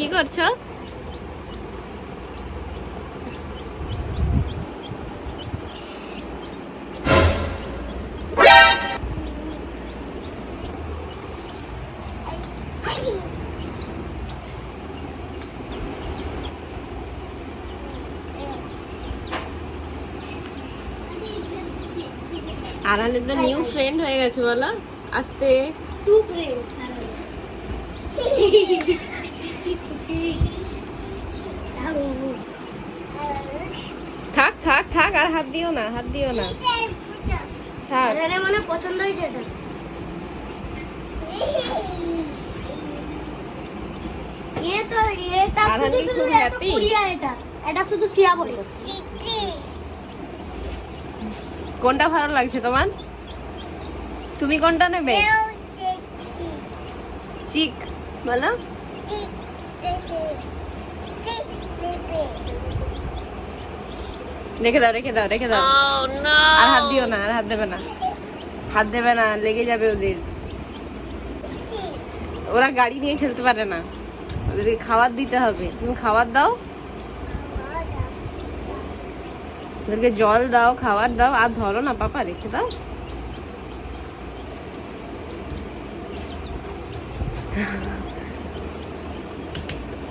কি করছো? আরহানের তো নিউ ফ্রেন্ড হয়ে গেছে বলো আস্তে। টু ফ্রেন্ড থাক থাক থাক আর হাত দিও না, হাত দিও না, থাক। আরহানের মনে পছন্দ হয়েছে এটা। এটা আরহান কি খুব হ্যাপি? এটা শুধু সিয়া বলে। কোনটা ভালো লাগছে তোমার? তুমি কোনটা নেবে? চিক বলো। রেখে দাও রেখে দাও রেখে দাও। আর হাত দিও না, আর হাত দেবে না, হাত দেবে না, লেগে যাবে ওদের। ওরা গাড়ি নিয়ে খেলতে পারে না, ওদেরকে খাবার দিতে হবে। তুমি খাবার দাও, ওদেরকে জল দাও, খাবার দাও, আর ধরো না পাপা, রেখে দাও।